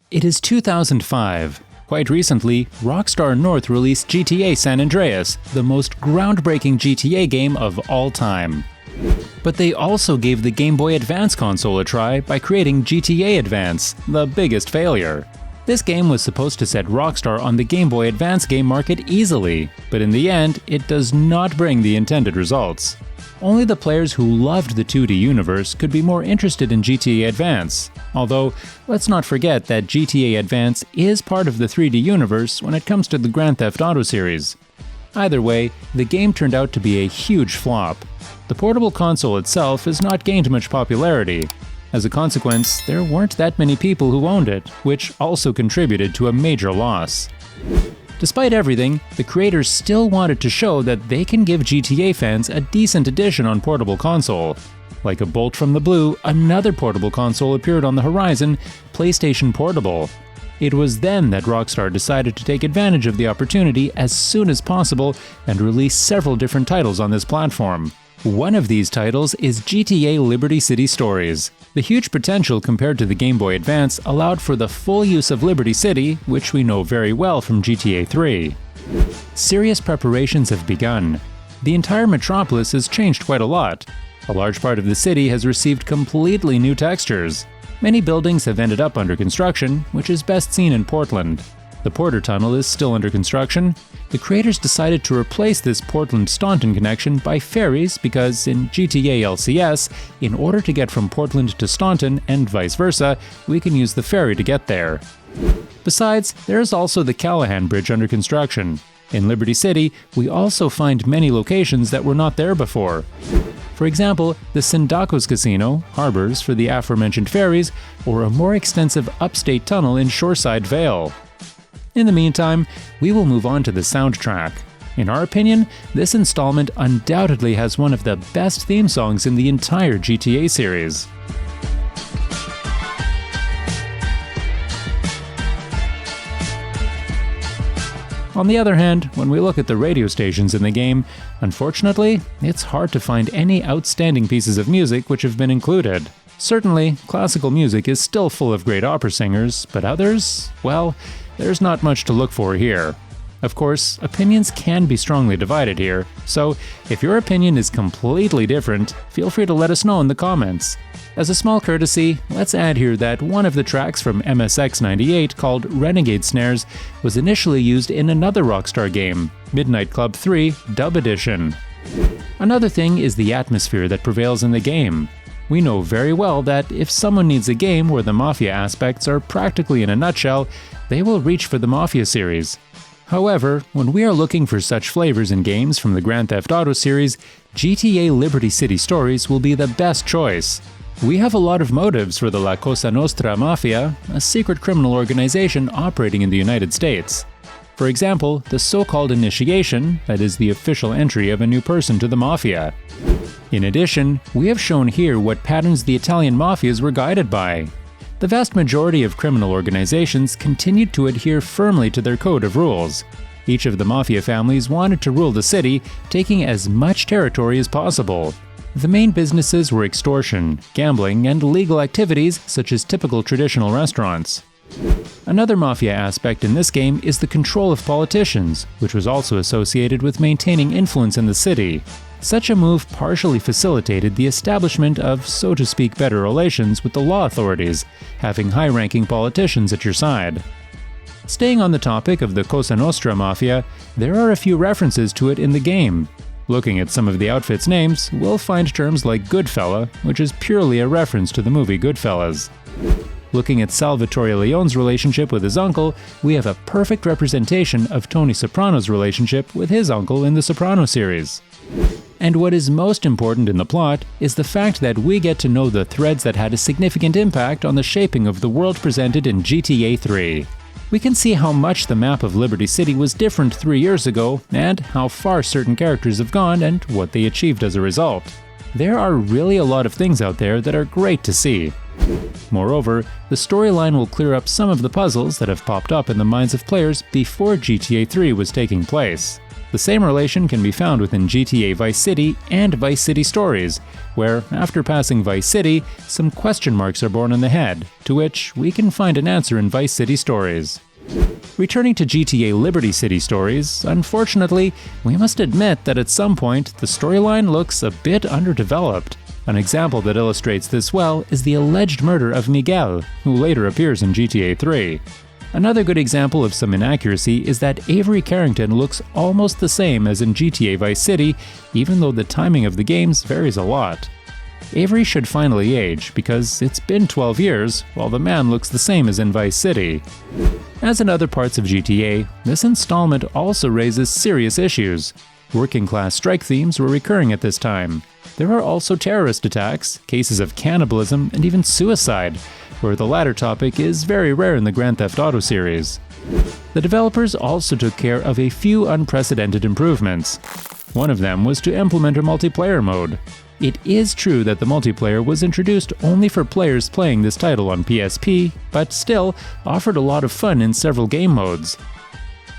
It is 2005. Quite recently, Rockstar North released GTA San Andreas, the most groundbreaking GTA game of all time. But they also gave the Game Boy Advance console a try by creating GTA Advance, the biggest failure. This game was supposed to set Rockstar on the Game Boy Advance game market easily, but in the end, it does not bring the intended results. Only the players who loved the 2D universe could be more interested in GTA Advance, although let's not forget that GTA Advance is part of the 3D universe when it comes to the Grand Theft Auto series. Either way, the game turned out to be a huge flop. The portable console itself has not gained much popularity. As a consequence, there weren't that many people who owned it, which also contributed to a major loss. Despite everything, the creators still wanted to show that they can give GTA fans a decent addition on portable console. Like a bolt from the blue, another portable console appeared on the horizon, PlayStation Portable. It was then that Rockstar decided to take advantage of the opportunity as soon as possible and release several different titles on this platform. One of these titles is GTA Liberty City Stories. The huge potential compared to the Game Boy Advance allowed for the full use of Liberty City, which we know very well from GTA 3. Serious preparations have begun. The entire metropolis has changed quite a lot. A large part of the city has received completely new textures. Many buildings have ended up under construction, which is best seen in Portland. The Porter Tunnel is still under construction. The creators decided to replace this Portland-Staunton connection by ferries because in GTA LCS, in order to get from Portland to Staunton and vice versa, we can use the ferry to get there. Besides, there is also the Callahan Bridge under construction. In Liberty City, we also find many locations that were not there before. For example, the Sindacos Casino harbors for the aforementioned ferries, or a more extensive upstate tunnel in Shoreside Vale. In the meantime, we will move on to the soundtrack. In our opinion, this installment undoubtedly has one of the best theme songs in the entire GTA series. On the other hand, when we look at the radio stations in the game, unfortunately, it's hard to find any outstanding pieces of music which have been included. Certainly, classical music is still full of great opera singers, but others, well, there's not much to look for here. Of course, opinions can be strongly divided here, so if your opinion is completely different, feel free to let us know in the comments. As a small courtesy, let's add here that one of the tracks from MSX98 called Renegade Snares was initially used in another Rockstar game, Midnight Club 3 Dub Edition. Another thing is the atmosphere that prevails in the game. We know very well that if someone needs a game where the Mafia aspects are practically in a nutshell, they will reach for the Mafia series. However, when we are looking for such flavors in games from the Grand Theft Auto series, GTA Liberty City Stories will be the best choice. We have a lot of motives for the La Cosa Nostra Mafia, a secret criminal organization operating in the United States. For example, the so-called initiation, that is the official entry of a new person to the Mafia. In addition, we have shown here what patterns the Italian mafias were guided by. The vast majority of criminal organizations continued to adhere firmly to their code of rules. Each of the mafia families wanted to rule the city, taking as much territory as possible. The main businesses were extortion, gambling, and illegal activities such as typical traditional restaurants. Another mafia aspect in this game is the control of politicians, which was also associated with maintaining influence in the city. Such a move partially facilitated the establishment of, so to speak, better relations with the law authorities, having high-ranking politicians at your side. Staying on the topic of the Cosa Nostra Mafia, there are a few references to it in the game. Looking at some of the outfits' names, we'll find terms like Goodfella, which is purely a reference to the movie Goodfellas. Looking at Salvatore Leone's relationship with his uncle, we have a perfect representation of Tony Soprano's relationship with his uncle in the Soprano series. And what is most important in the plot is the fact that we get to know the threads that had a significant impact on the shaping of the world presented in GTA 3. We can see how much the map of Liberty City was different 3 years ago, and how far certain characters have gone and what they achieved as a result. There are really a lot of things out there that are great to see. Moreover, the storyline will clear up some of the puzzles that have popped up in the minds of players before GTA 3 was taking place. The same relation can be found within GTA Vice City and Vice City Stories, where, after passing Vice City, some question marks are born in the head, to which we can find an answer in Vice City Stories. Returning to GTA Liberty City Stories, unfortunately, we must admit that at some point the storyline looks a bit underdeveloped. An example that illustrates this well is the alleged murder of Miguel, who later appears in GTA 3. Another good example of some inaccuracy is that Avery Carrington looks almost the same as in GTA Vice City, even though the timing of the games varies a lot. Avery should finally age, because it's been 12 years, while the man looks the same as in Vice City. As in other parts of GTA, this installment also raises serious issues. Working-class strike themes were recurring at this time. There are also terrorist attacks, cases of cannibalism, and even suicide, where the latter topic is very rare in the Grand Theft Auto series. The developers also took care of a few unprecedented improvements. One of them was to implement a multiplayer mode. It is true that the multiplayer was introduced only for players playing this title on PSP, but still offered a lot of fun in several game modes.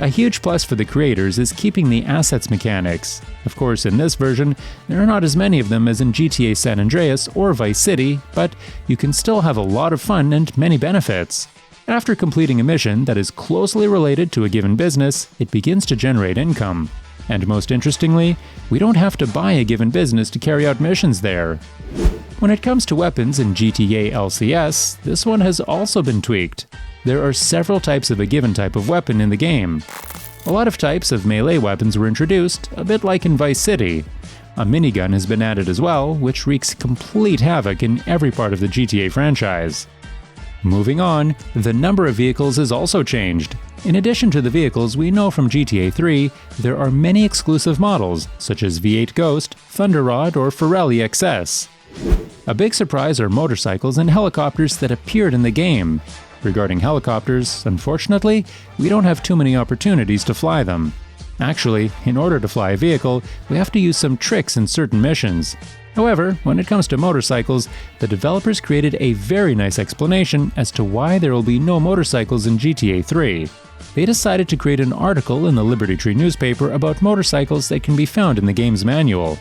A huge plus for the creators is keeping the assets mechanics. Of course, in this version, there are not as many of them as in GTA San Andreas or Vice City, but you can still have a lot of fun and many benefits. After completing a mission that is closely related to a given business, it begins to generate income. And most interestingly, we don't have to buy a given business to carry out missions there. When it comes to weapons in GTA LCS, this one has also been tweaked. There are several types of a given type of weapon in the game. A lot of types of melee weapons were introduced, a bit like in Vice City. A minigun has been added as well, which wreaks complete havoc in every part of the GTA franchise. Moving on, the number of vehicles has also changed. In addition to the vehicles we know from GTA 3, there are many exclusive models, such as V8 Ghost, Thunder Rod, or Ferrari XS. A big surprise are motorcycles and helicopters that appeared in the game. Regarding helicopters, unfortunately, we don't have too many opportunities to fly them. Actually, in order to fly a vehicle, we have to use some tricks in certain missions. However, when it comes to motorcycles, the developers created a very nice explanation as to why there will be no motorcycles in GTA 3. They decided to create an article in the Liberty Tree newspaper about motorcycles that can be found in the game's manual.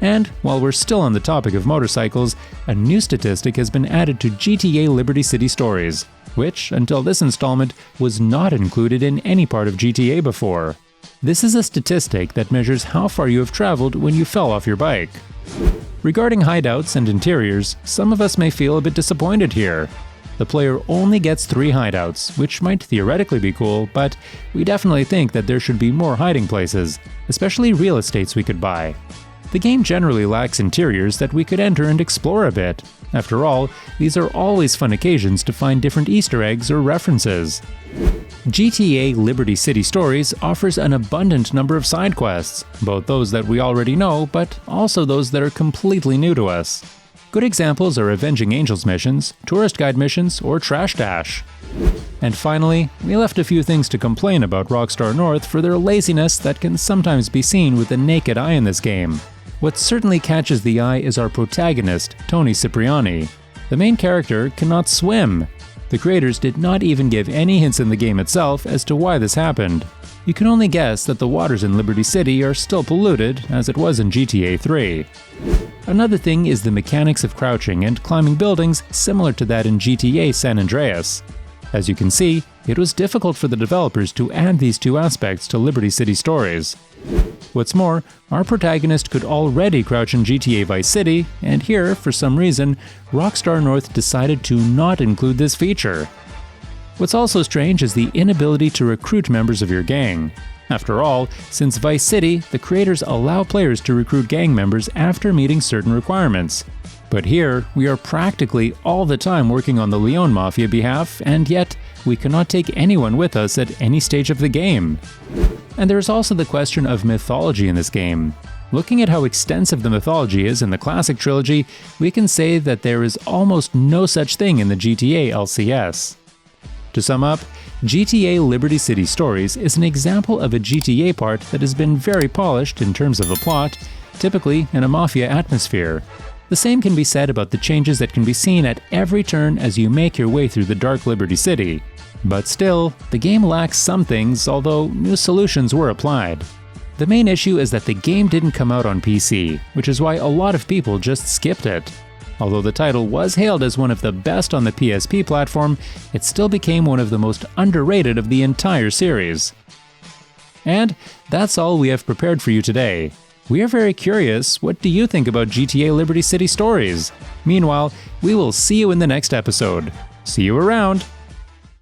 And while we're still on the topic of motorcycles, a new statistic has been added to GTA Liberty City Stories, which, until this installment, was not included in any part of GTA before. This is a statistic that measures how far you have traveled when you fell off your bike. Regarding hideouts and interiors, some of us may feel a bit disappointed here. The player only gets 3 hideouts, which might theoretically be cool, but we definitely think that there should be more hiding places, especially real estates we could buy. The game generally lacks interiors that we could enter and explore a bit. After all, these are always fun occasions to find different Easter eggs or references. GTA Liberty City Stories offers an abundant number of side quests, both those that we already know, but also those that are completely new to us. Good examples are Avenging Angels missions, tourist guide missions, or Trash Dash. And finally, we left a few things to complain about Rockstar North for their laziness that can sometimes be seen with the naked eye in this game. What certainly catches the eye is our protagonist, Tony Cipriani. The main character cannot swim. The creators did not even give any hints in the game itself as to why this happened. You can only guess that the waters in Liberty City are still polluted, as it was in GTA 3. Another thing is the mechanics of crouching and climbing buildings similar to that in GTA San Andreas. As you can see, it was difficult for the developers to add these two aspects to Liberty City Stories. What's more, our protagonist could already crouch in GTA Vice City, and here, for some reason, Rockstar North decided to not include this feature. What's also strange is the inability to recruit members of your gang. After all, since Vice City, the creators allow players to recruit gang members after meeting certain requirements. But here, we are practically all the time working on the Leon Mafia behalf, and yet, we cannot take anyone with us at any stage of the game. And there is also the question of mythology in this game. Looking at how extensive the mythology is in the classic trilogy, we can say that there is almost no such thing in the GTA LCS. To sum up, GTA Liberty City Stories is an example of a GTA part that has been very polished in terms of the plot, typically in a mafia atmosphere. The same can be said about the changes that can be seen at every turn as you make your way through the dark Liberty City. But still, the game lacks some things, although new solutions were applied. The main issue is that the game didn't come out on PC, which is why a lot of people just skipped it. Although the title was hailed as one of the best on the PSP platform, it still became one of the most underrated of the entire series. And that's all we have prepared for you today. We are very curious, what do you think about GTA Liberty City Stories? Meanwhile, we will see you in the next episode. See you around!